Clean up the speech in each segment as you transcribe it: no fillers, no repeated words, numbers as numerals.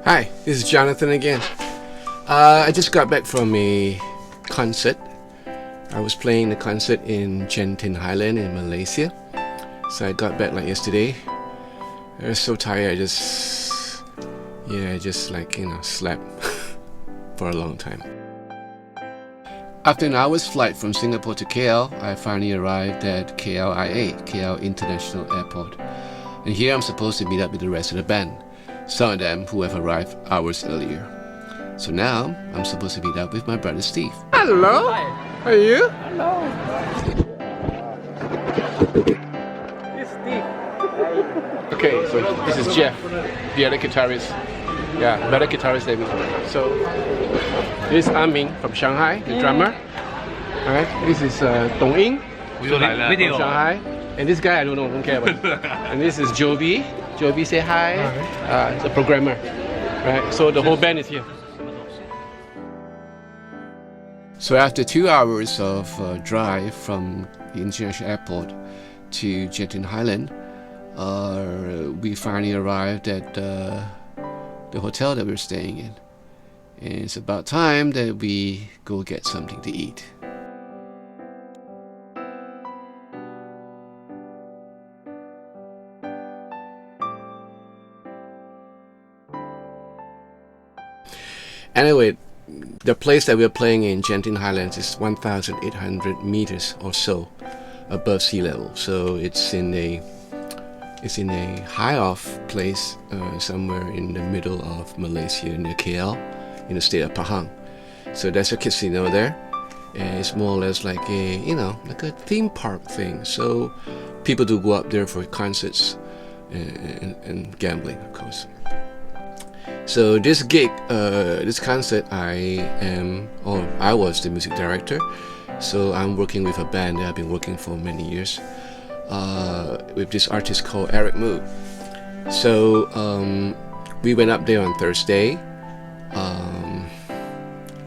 Hi, this is Jonathan again. I just got back from a concert. I was playing the concert in Genting Highland in Malaysia. So I got back like yesterday. I was so tired, I just slept for a long time. After an hour's flight from Singapore to KL, I finally arrived at KLIA, KL International Airport. And here I'm supposed to meet up with the rest of the band, some of them who have arrived hours earlier. So now I'm supposed to meet up with my brother Steve. Hello! Hi. How are you? Hello! It's Steve. Okay, so this is Jeff, the other guitarist. Yeah, better guitarist than me. So this is Aming from Shanghai, the drummer. Alright, this is Dong Ying from Shanghai. And this guy I don't care about. And this is Jovi. Jovi, say hi. The programmer. Right, so the whole band is here. So after 2 hours of drive from the international airport to Genting Highland, we finally arrived at the hotel that we're staying in. And it's about time that we go get something to eat. Anyway, the place that we're playing in, Genting Highlands, is 1,800 meters or so above sea level. So it's in a high off place somewhere in the middle of Malaysia, near KL, in the state of Pahang. So there's a casino there, and it's more or less like a like a theme park thing. So people do go up there for concerts and gambling, of course. So this gig, this concert, I was the music director. So I'm working with a band that I've been working for many years, with this artist called Eric Moo. So we went up there on Thursday,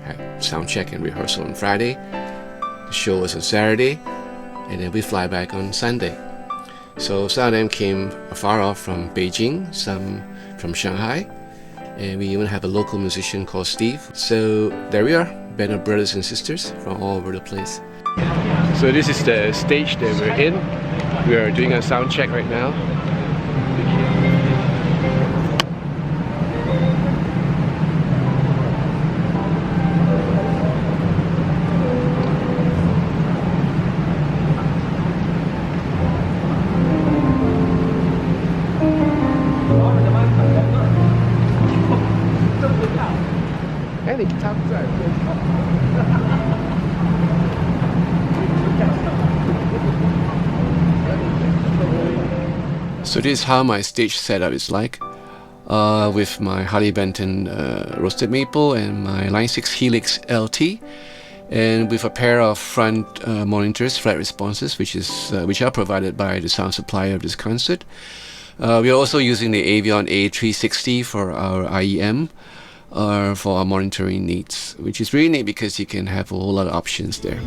had sound check and rehearsal on Friday. The show was on Saturday, and then we fly back on Sunday. So some of them came far off from Beijing, some from Shanghai. And we even have a local musician called Steve. So there we are, band of brothers and sisters from all over the place. So this is the stage that we're in. We are doing a sound check right now. So this is how my stage setup is like, with my Harley Benton roasted maple and my Line 6 Helix LT, and with a pair of front monitors, flat responses, which are provided by the sound supplier of this concert. We are also using the Avion A360 for our IEM, for our monitoring needs, which is really neat because you can have a whole lot of options there.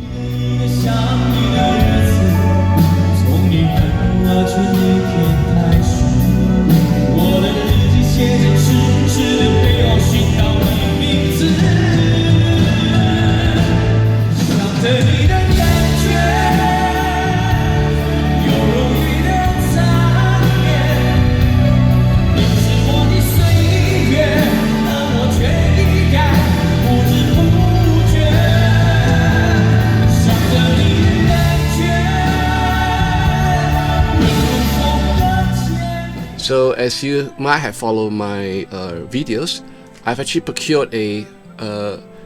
So as you might have followed my videos, I've actually procured a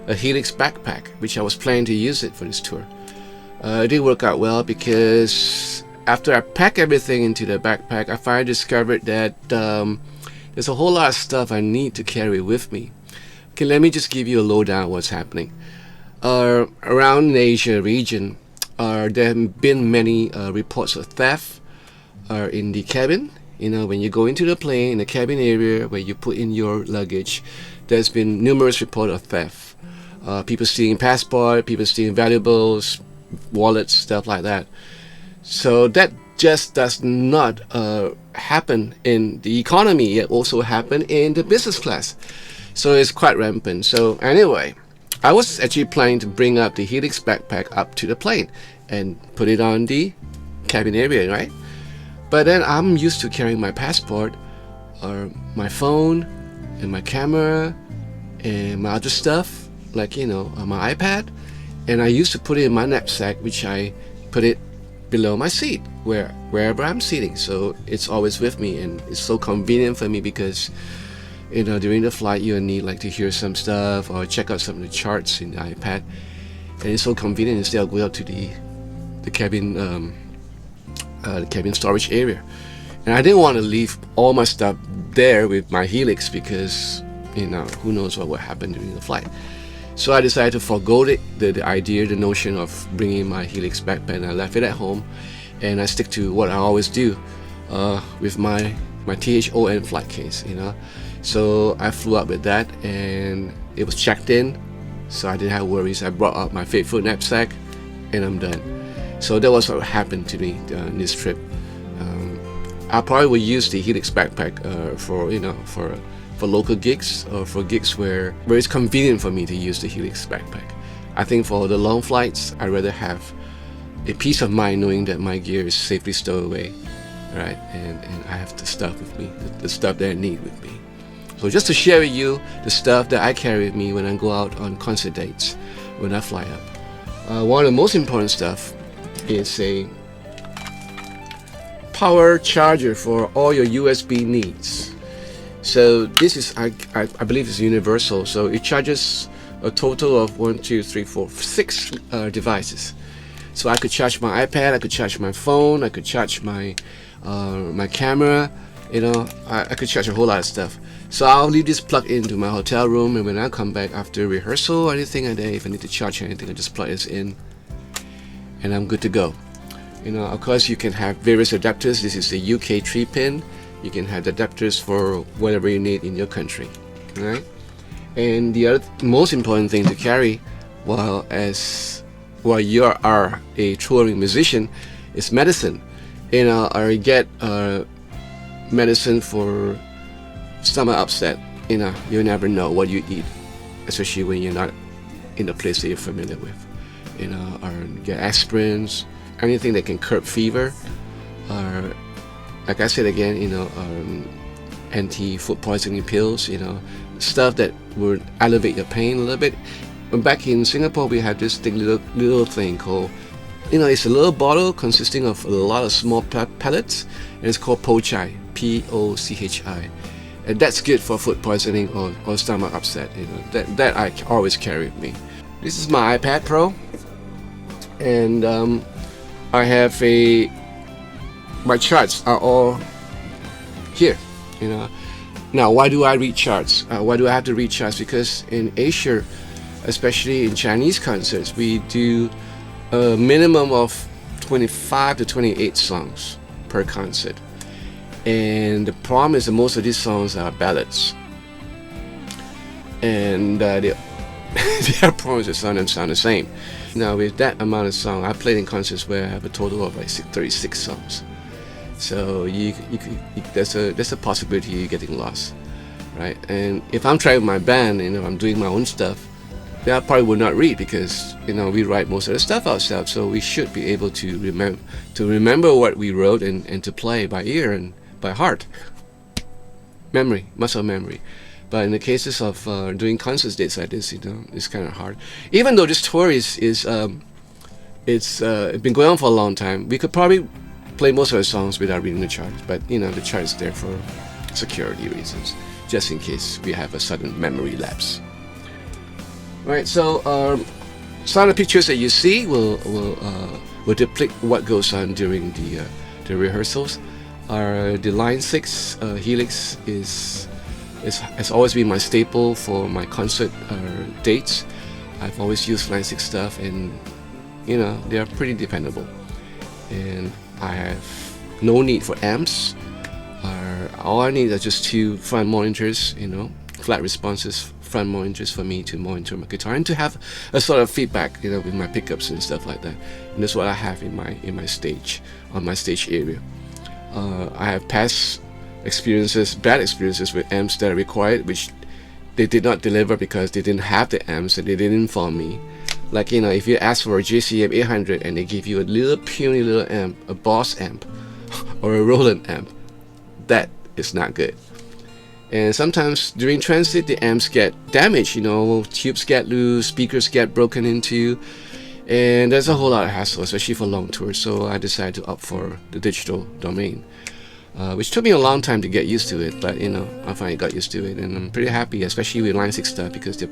Helix backpack, which I was planning to use it for this tour. It did work out well because after I packed everything into the backpack, I finally discovered that there's a whole lot of stuff I need to carry with me. Okay, let me just give you a lowdown on what's happening. Around the Asia region, there have been many reports of theft in the cabin. When you go into the plane, in the cabin area where you put in your luggage, there's been numerous reports of theft. People stealing passport, people stealing valuables, wallets, stuff like that. So that just does not happen in the economy. It also happen in the business class. So it's quite rampant. So anyway, I was actually planning to bring up the Helix backpack up to the plane and put it on the cabin area, right? But then I'm used to carrying my passport or my phone and my camera and my other stuff, like, you know, my iPad. And I used to put it in my knapsack, which I put it below my seat, wherever I'm sitting. So it's always with me, and it's so convenient for me because, you know, during the flight you need like to hear some stuff or check out some of the charts in the iPad, and it's so convenient instead of going out to the cabin storage area. And I didn't want to leave all my stuff there with my Helix because, you know, who knows what will happen during the flight. So I decided to forego the idea, the notion of bringing my Helix backpack, and I left it at home, and I stick to what I always do with my THON flight case, you know. So I flew up with that, and it was checked in, so I didn't have worries. I brought out my faithful knapsack, and I'm done. So that was what happened to me on this trip. I probably will use the Helix backpack for, you know, for local gigs or for gigs where it's convenient for me to use the Helix backpack. I think for the long flights, I'd rather have a peace of mind knowing that my gear is safely stowed away, right? And I have the stuff with me, the stuff that I need with me. So just to share with you the stuff that I carry with me when I go out on concert dates, when I fly up. One of the most important stuff is a power charger for all your USB needs. So this is, I believe it's universal, so it charges a total of 6 devices. So I could charge my iPad, I could charge my phone, I could charge my my camera, you know, I could charge a whole lot of stuff. So I'll leave this plugged into my hotel room, and when I come back after rehearsal or anything like that, if I need to charge anything, I just plug this in and I'm good to go. You know, of course you can have various adapters. This is the UK 3-pin. You can have adapters for whatever you need in your country, right? And the other most important thing to carry while you are a touring musician is medicine. You know, or get medicine for stomach upset. You know, you never know what you eat, especially when you're not in a place that you're familiar with. You know, or get aspirins, anything that can curb fever, or like I said again, you know, anti-food poisoning pills, you know, stuff that would elevate your pain a little bit. Back in Singapore, we have this little thing called, you know, it's a little bottle consisting of a lot of small pellets, and it's called Pochai, P-O-C-H-I. And that's good for food poisoning or stomach upset, you know, that I always carry with me. This is my iPad Pro, and I have my charts are all here, you know. Now, why do I read charts? Why do I have to read charts? Because in Asia, especially in Chinese concerts, we do a minimum of 25 to 28 songs per concert. And the problem is that most of these songs are ballads. And their problems is some of them sound the same. Now, with that amount of songs, I played in concerts where I have a total of like 36 songs. So there's a possibility you're getting lost, right? And if I'm trying with my band, you know, I'm doing my own stuff, then I probably would not read because, you know, we write most of the stuff ourselves. So we should be able to remember what we wrote and to play by ear and by heart. Memory, muscle memory. But in the cases of doing concert dates like this, you know, it's kind of hard. Even though this tour it's been going on for a long time, we could probably play most of the songs without reading the charts. But you know, the chart is there for security reasons, just in case we have a sudden memory lapse. Right. So some of the pictures that you see will depict what goes on during the rehearsals. The Line 6 Helix has always been my staple for my concert dates. I've always used Line 6 stuff, and you know, they are pretty dependable. And I have no need for amps. All I need are just 2 front monitors, you know, flat responses front monitors for me to monitor my guitar and to have a sort of feedback, you know, with my pickups and stuff like that. And that's what I have in my stage, on my stage area. I have past experiences, bad experiences with amps that are required, which they did not deliver because they didn't have the amps and they didn't inform me. Like, you know, if you ask for a JCM 800 and they give you a little puny little amp, a Boss amp or a Roland amp, that is not good. And sometimes during transit the amps get damaged, you know, tubes get loose, speakers get broken into, and there's a whole lot of hassle, especially for long tours. So I decided to opt for the digital domain, which took me a long time to get used to it, but you know, I finally got used to it, and I'm pretty happy, especially with Line 6 stuff, because they're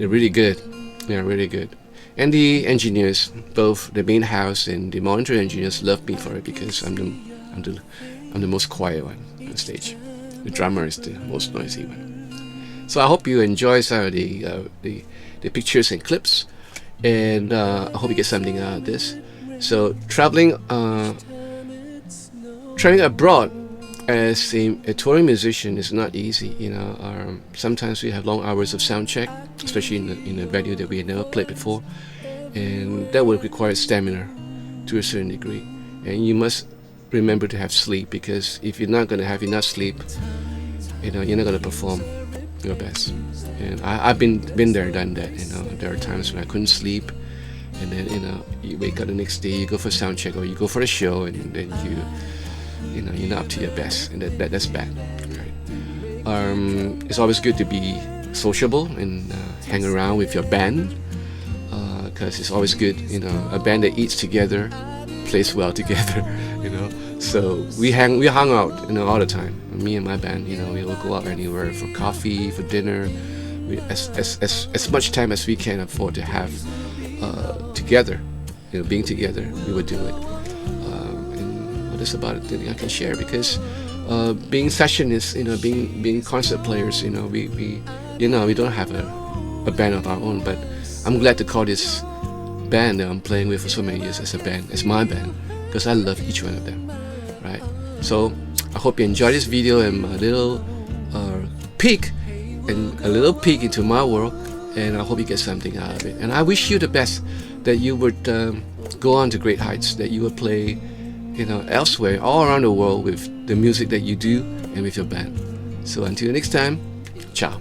really good. They're really good. And the engineers, both the main house and the monitor engineers, love me for it because I'm the most quiet one on stage. The drummer is the most noisy one. So I hope you enjoy some of the pictures and clips, and I hope you get something out of this. So traveling abroad as a touring musician is not easy. You know, sometimes we have long hours of sound check, especially in a venue that we had never played before, and that would require stamina to a certain degree. And you must remember to have sleep, because if you're not going to have enough sleep, you know, you're not going to perform your best. And I've been there, done that. You know, there are times when I couldn't sleep, and then, you know, you wake up the next day, you go for sound check or you go for a show, and then you know, you're not up to your best, and that's bad. Right? It's always good to be sociable and hang around with your band, because it's always good, you know, a band that eats together plays well together, you know. So we hung out, you know, all the time. Me and my band, you know, we will go out anywhere for coffee, for dinner. As much time as we can afford to have together, you know, being together, we would do it. And that's about it that I can share, because being sessionists, you know, being concert players, you know, we don't have a band of our own, but I'm glad to call this band that I'm playing with for so many years as a band, as my band, because I love each one of them, right? So I hope you enjoy this video and a little peek into my world, and I hope you get something out of it. And I wish you the best, that you would go on to great heights, that you would play, you know, elsewhere, all around the world with the music that you do and with your band. So until next time, ciao.